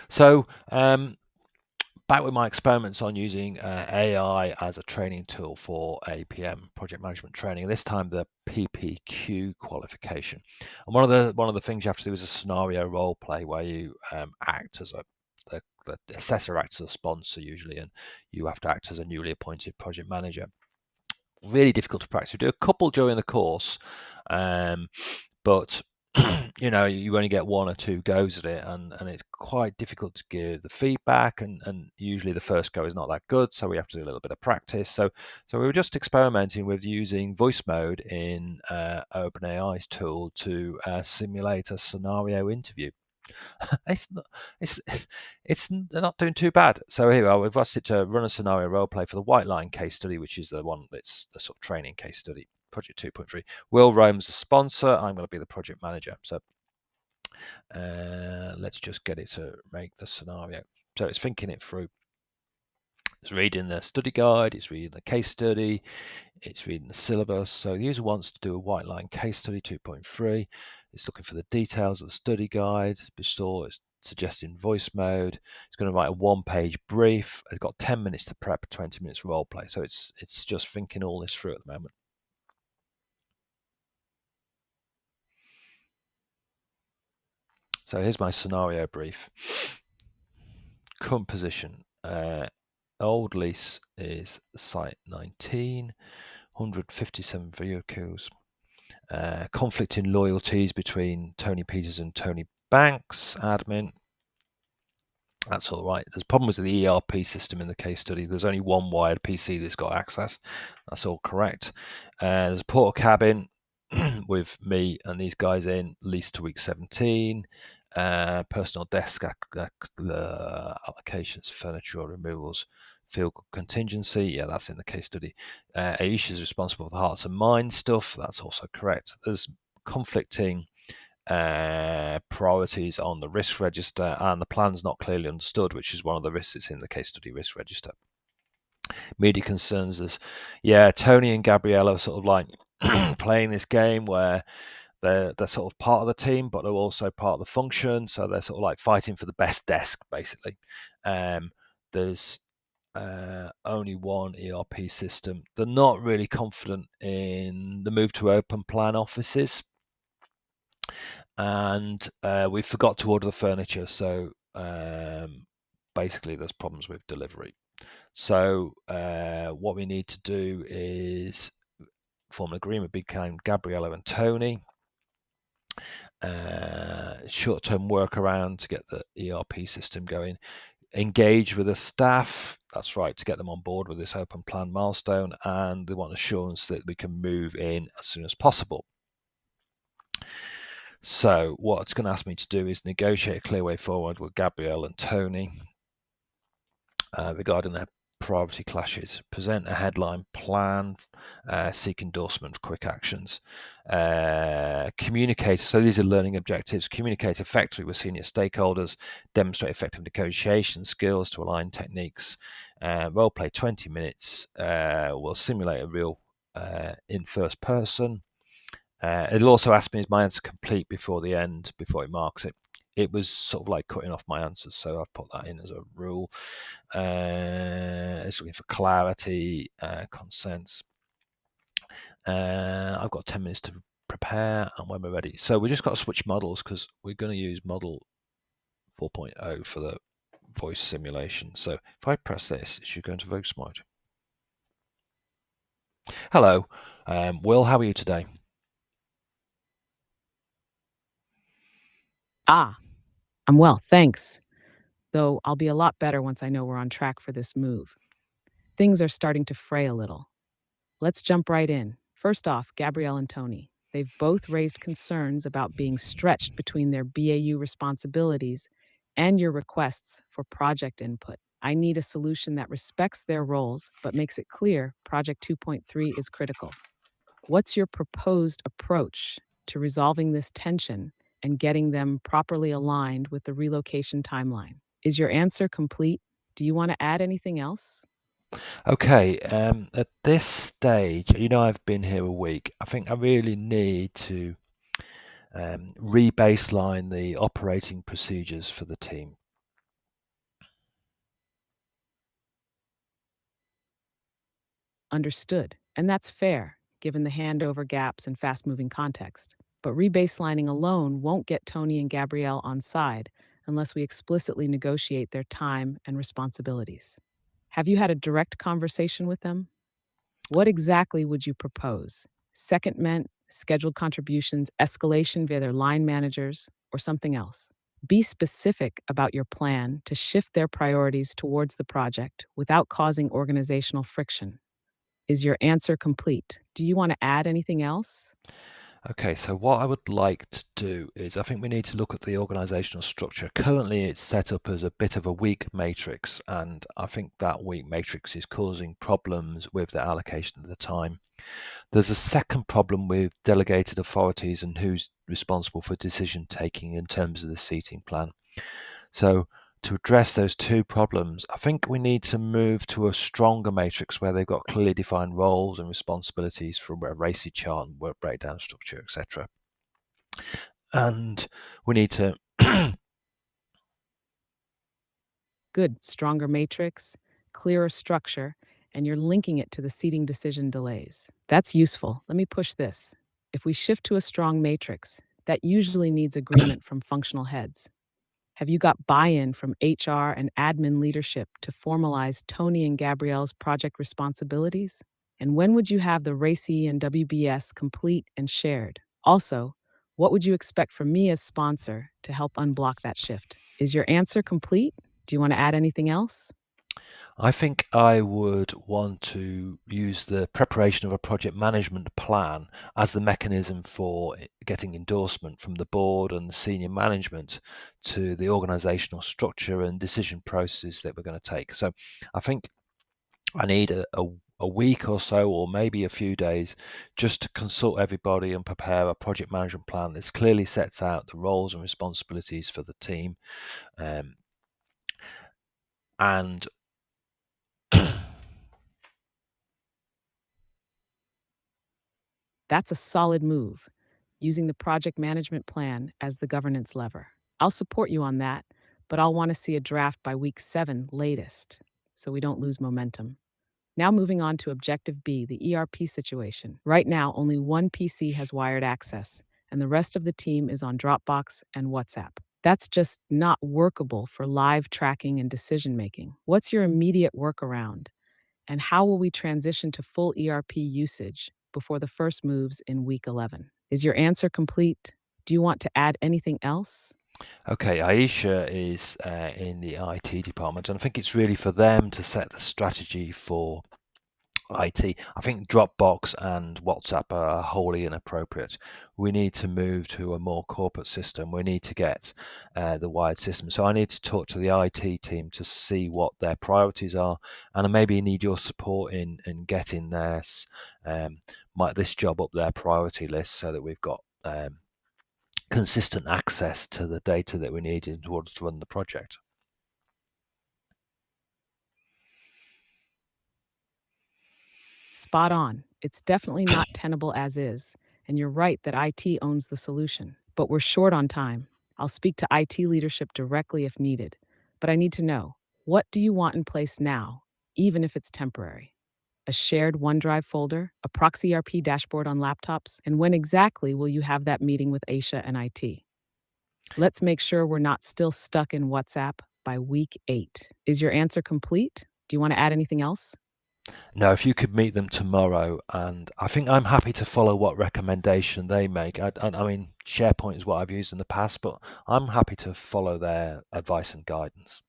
So back with my experiments on using AI as a training tool for APM project management training. This time the PPQ qualification. And one of the things you have to do is a scenario role play where you act as the assessor acts as a sponsor usually, and you have to act as a newly appointed project manager. Really difficult to practice. We do a couple during the course, but you know, you only get one or two goes at it, and it's quite difficult to give the feedback, and usually the first go is not that good, so we have to do a little bit of practice. So we were just experimenting with using voice mode in OpenAI's tool to simulate a scenario interview. It's not, it's they're not doing too bad. So here we are. We've asked it to run a scenario role play for the White Line case study, which is the one that's the sort of training case study, project 2.3. Will Rome's the sponsor. I'm going to be the project manager. So let's just get it to make the scenario. So it's thinking it through. It's reading the study guide. It's reading the case study. It's reading the syllabus. So the user wants to do a White Line case study 2.3. It's looking for the details of the study guide. Before it's suggesting voice mode. It's going to write a one-page brief. It's got 10 minutes to prep, 20 minutes role play. So it's just thinking all this through at the moment. So here's my scenario brief. Current position. Old lease is site 19, 157 vehicles. Conflicting loyalties between Tony Peters and Tony Banks, admin. That's all right. There's problems with the ERP system in the case study. There's only one wired PC that's got access. That's all correct. There's a portal cabin with me and these guys in, leased to week 17. Personal desk allocations, furniture removals, field contingency. Yeah, that's in the case study. Aisha is responsible for the hearts and minds stuff. That's also correct. There's conflicting priorities on the risk register, and the plan's not clearly understood, which is one of the risks that's in the case study risk register. Media concerns is, yeah, Tony and Gabrielle are sort of like playing this game where they're sort of part of the team, but they're also part of the function. So they're sort of like fighting for the best desk, basically. There's only one ERP system. They're not really confident in the move to open plan offices, and we forgot to order the furniture. So basically, there's problems with delivery. So what we need to do is form an agreement between Gabriella and Tony. Short-term workaround to get the ERP system going. Engage with the staff, that's right, to get them on board with this open plan milestone, and they want assurance that we can move in as soon as possible. So what it's going to ask me to do is negotiate a clear way forward with Gabrielle and Tony regarding their priority clashes, present a headline plan, seek endorsement of quick actions, communicate. So these are learning objectives. Communicate effectively with senior stakeholders, demonstrate effective negotiation skills to align techniques, role play 20 minutes, we'll simulate a real in first person. It'll also ask me, is my answer complete before the end, before it marks it. It was sort of like cutting off my answers, so I've put that in as a rule. It's looking for clarity, consents. I've got 10 minutes to prepare, and when we're ready. So we just got to switch models because we're going to use model 4.0 for the voice simulation. So if I press this, it should go into voice mode. Hello, Will, how are you today? I'm well, thanks. Though I'll be a lot better once I know we're on track for this move. Things are starting to fray a little. Let's jump right in. First off, Gabrielle and Tony. They've both raised concerns about being stretched between their BAU responsibilities and your requests for project input. I need a solution that respects their roles but makes it clear Project 2.3 is critical. What's your proposed approach to resolving this tension and getting them properly aligned with the relocation timeline? Is your answer complete? Do you want to add anything else? Okay, at this stage, you know, I've been here a week. I think I really need to re-baseline the operating procedures for the team. Understood. And that's fair, given the handover gaps and fast moving context. But rebaselining alone won't get Tony and Gabrielle on side unless we explicitly negotiate their time and responsibilities. Have you had a direct conversation with them? What exactly would you propose? Secondment, scheduled contributions, escalation via their line managers, or something else? Be specific about your plan to shift their priorities towards the project without causing organizational friction. Is your answer complete? Do you want to add anything else? Okay, so what I would like to do is I think we need to look at the organizational structure. Currently, it's set up as a bit of a weak matrix, and I think that weak matrix is causing problems with the allocation of the time. There's a second problem with delegated authorities and who's responsible for decision taking in terms of the seating plan. So to address those two problems, I think we need to move to a stronger matrix where they've got clearly defined roles and responsibilities from a RACI chart and work breakdown structure, etc. And we need to Good, stronger matrix, clearer structure, and you're linking it to the seating decision delays. That's useful. Let me push this. If we shift to a strong matrix, that usually needs agreement from functional heads. Have you got buy in from HR and admin leadership to formalize Tony and Gabrielle's project responsibilities? And when would you have the RACI and WBS complete and shared? Also, what would you expect from me as sponsor to help unblock that shift? Is your answer complete? Do you want to add anything else? I think I would want to use the preparation of a project management plan as the mechanism for getting endorsement from the board and the senior management to the organizational structure and decision process that we're going to take. So I think I need a week or so, or maybe a few days, just to consult everybody and prepare a project management plan that clearly sets out the roles and responsibilities for the team. Um, and That's a solid move, using the project management plan as the governance lever. I'll support you on that, but I'll want to see a draft by week 7 latest so we don't lose momentum. Now, moving on to Objective B, the ERP situation. Right now, only one PC has wired access, and the rest of the team is on Dropbox and WhatsApp. That's just not workable for live tracking and decision making. What's your immediate workaround? And how will we transition to full ERP usage before the first moves in week 11? Is your answer complete? Do you want to add anything else? okay, Aisha is in the IT department, and I think it's really for them to set the strategy for IT. I think Dropbox and WhatsApp are wholly inappropriate. We need to move to a more corporate system. We need to get the wired system. So I need to talk to the IT team to see what their priorities are, and I maybe need your support in getting this job up their priority list so that we've got consistent access to the data that we need in order to run the project. Spot on. It's definitely not tenable as is, and you're right that IT owns the solution. But we're short on time. I'll speak to IT leadership directly if needed. But I need to know, what do you want in place now, even if it's temporary? A shared OneDrive folder, a proxy ERP dashboard on laptops, and when exactly will you have that meeting with Aisha and IT? Let's make sure we're not still stuck in WhatsApp by week 8. Is your answer complete? Do you want to add anything else? No, if you could meet them tomorrow, and I think I'm happy to follow what recommendation they make. I mean, SharePoint is what I've used in the past, but I'm happy to follow their advice and guidance.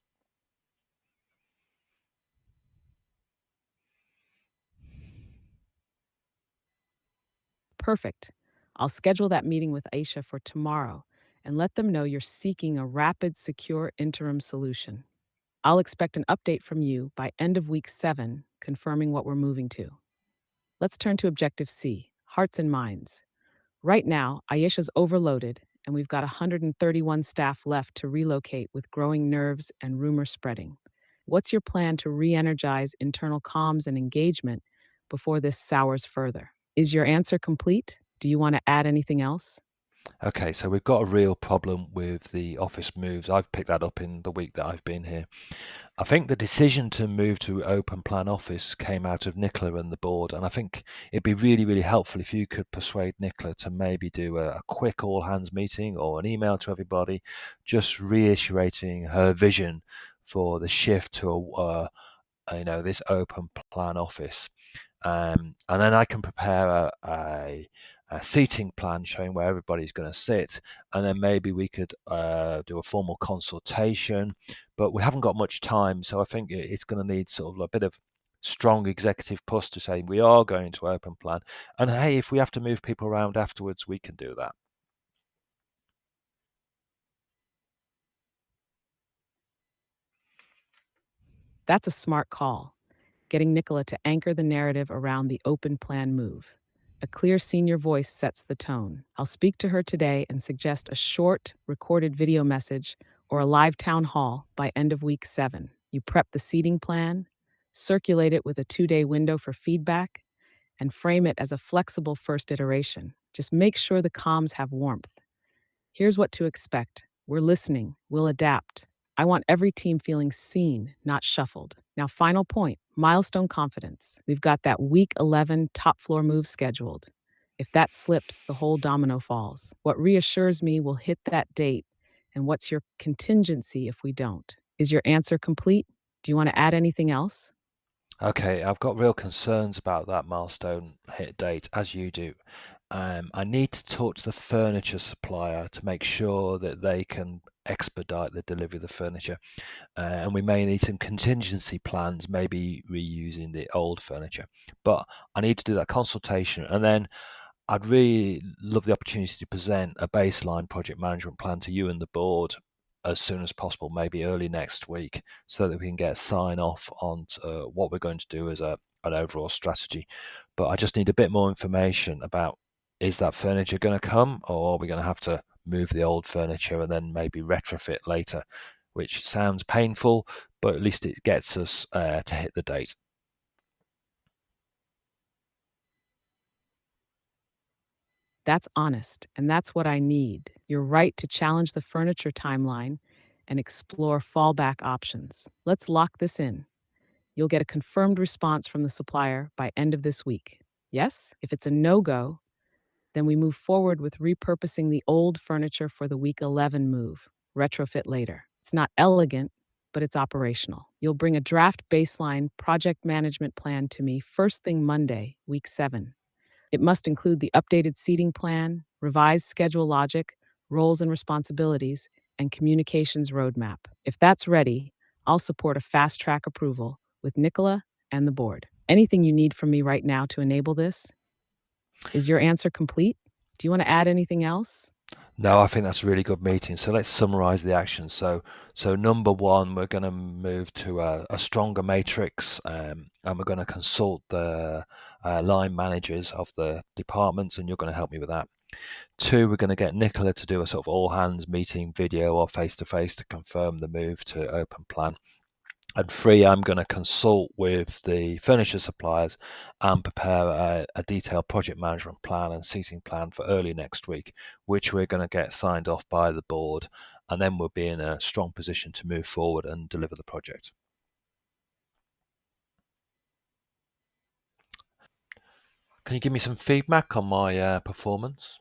Perfect. I'll schedule that meeting with Aisha for tomorrow and let them know you're seeking a rapid, secure interim solution. I'll expect an update from you by end of week 7, confirming what we're moving to. Let's turn to Objective C, hearts and minds. Right now, Ayesha's overloaded, and we've got 131 staff left to relocate with growing nerves and rumor spreading. What's your plan to re energize internal comms and engagement before this sours further? Is your answer complete? Do you want to add anything else? Okay, so we've got a real problem with the office moves. I've picked that up in the week that I've been here. I think the decision to move to open plan office came out of Nicola and the board, and I think it'd be really, really helpful if you could persuade Nicola to maybe do a quick all hands meeting or an email to everybody, just reiterating her vision for the shift to this open plan office. And then I can prepare a seating plan showing where everybody's going to sit, and then maybe we could do a formal consultation. But we haven't got much time, so I think it's going to need sort of a bit of strong executive push to say we are going to open plan. And hey, if we have to move people around afterwards, we can do that. That's a smart call, getting Nicola to anchor the narrative around the open plan move. A clear senior voice sets the tone. I'll speak to her today and suggest a short, recorded video message or a live town hall by end of week 7. You prep the seating plan, circulate it with a 2-day window for feedback, and frame it as a flexible first iteration. Just make sure the comms have warmth. Here's what to expect. We're listening, we'll adapt. I want every team feeling seen, not shuffled. Now, final point, milestone confidence. We've got that week 11 top floor move scheduled. If that slips, the whole domino falls. What reassures me we'll hit that date, and what's your contingency if we don't? Is your answer complete? Do you want to add anything else? Okay, I've got real concerns about that milestone hit date, as you do. I need to talk to the furniture supplier to make sure that they can expedite the delivery of the furniture. And we may need some contingency plans, maybe reusing the old furniture. But I need to do that consultation. And then I'd really love the opportunity to present a baseline project management plan to you and the board as soon as possible, maybe early next week, so that we can get sign off on what we're going to do as an overall strategy. But I just need a bit more information about, is that furniture going to come, or are we going to have to move the old furniture and then maybe retrofit later, which sounds painful, but at least it gets us to hit the date. That's honest, and that's what I need. You're right to challenge the furniture timeline and explore fallback options. Let's lock this in. You'll get a confirmed response from the supplier by end of this week. Yes? If it's a no-go, then we move forward with repurposing the old furniture for the week 11 move, retrofit later. It's not elegant, but it's operational. You'll bring a draft baseline project management plan to me first thing Monday, week 7. It must include the updated seating plan, revised schedule logic, roles and responsibilities, and communications roadmap. If that's ready, I'll support a fast track approval with Nicola and the board. Anything you need from me right now to enable this? Is your answer complete? Do you want to add anything else? No, I think that's a really good meeting. So let's summarize the actions. So number one, we're going to move to a stronger matrix, and we're going to consult the line managers of the departments, and you're going to help me with that. Two, we're going to get Nicola to do a sort of all hands meeting, video or face to face, to confirm the move to open plan. And three, I'm going to consult with the furniture suppliers and prepare a detailed project management plan and seating plan for early next week, which we're going to get signed off by the board. And then we'll be in a strong position to move forward and deliver the project. Can you give me some feedback on my performance?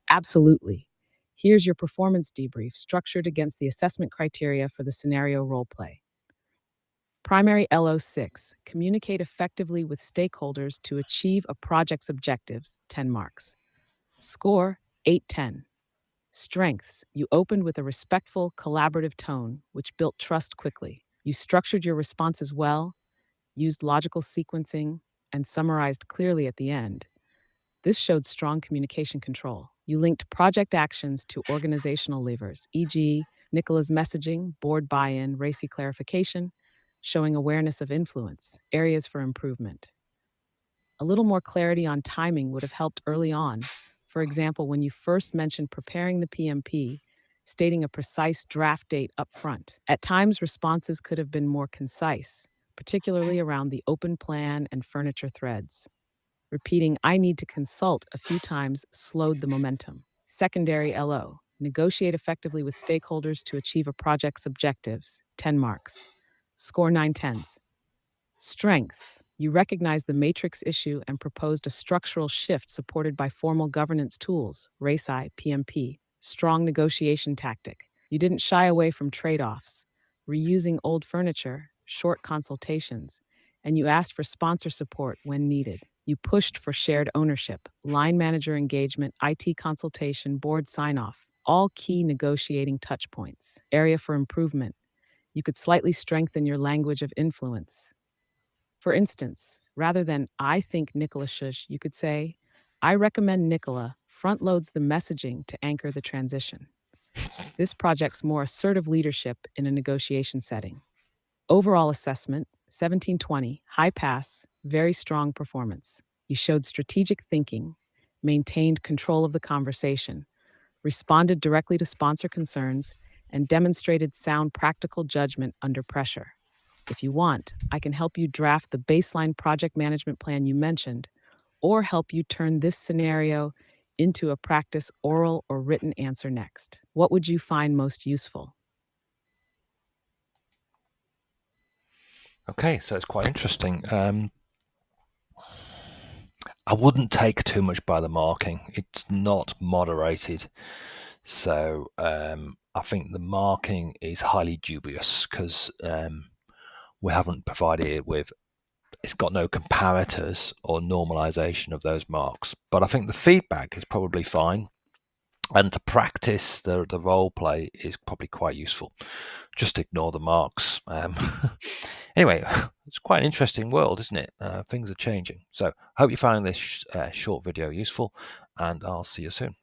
Absolutely. Here's your performance debrief structured against the assessment criteria for the scenario role play. Primary LO6, communicate effectively with stakeholders to achieve a project's objectives, 10 marks. Score, 810. Strengths, you opened with a respectful, collaborative tone, which built trust quickly. You structured your responses well, used logical sequencing, and summarized clearly at the end. This showed strong communication control. You linked project actions to organizational levers, e.g., Nicola's messaging, board buy in, racy clarification, showing awareness of influence, areas for improvement. A little more clarity on timing would have helped early on. For example, when you first mentioned preparing the PMP, stating a precise draft date up front. At times, responses could have been more concise, particularly around the open plan and furniture threads. Repeating, I need to consult a few times slowed the momentum. Secondary LO, negotiate effectively with stakeholders to achieve a project's objectives, 10 marks. Score 9 tens. Strengths, you recognize the matrix issue and proposed a structural shift supported by formal governance tools, RACI, PMP. Strong negotiation tactic, you didn't shy away from trade offs, reusing old furniture, short consultations, and you asked for sponsor support when needed. You pushed for shared ownership, line manager engagement, IT consultation, board sign off, all key negotiating touchpoints. Area for improvement, you could slightly strengthen your language of influence. For instance, rather than I think Nicola should, you could say, I recommend Nicola front loads the messaging to anchor the transition. This project's more assertive leadership in a negotiation setting. Overall assessment 1720, high pass, very strong performance. You showed strategic thinking, maintained control of the conversation, responded directly to sponsor concerns, and demonstrated sound practical judgment under pressure. If you want, I can help you draft the baseline project management plan you mentioned, or help you turn this scenario into a practice oral or written answer next. What would you find most useful? Okay, so it's quite interesting. I wouldn't take too much by the marking. It's not moderated. So I think the marking is highly dubious because we haven't provided it with, it's got no comparators or normalization of those marks. But I think the feedback is probably fine. And to practice the role play is probably quite useful. Just ignore the marks. Anyway, it's quite an interesting world, isn't it? Things are changing. So I hope you found this short video useful, and I'll see you soon.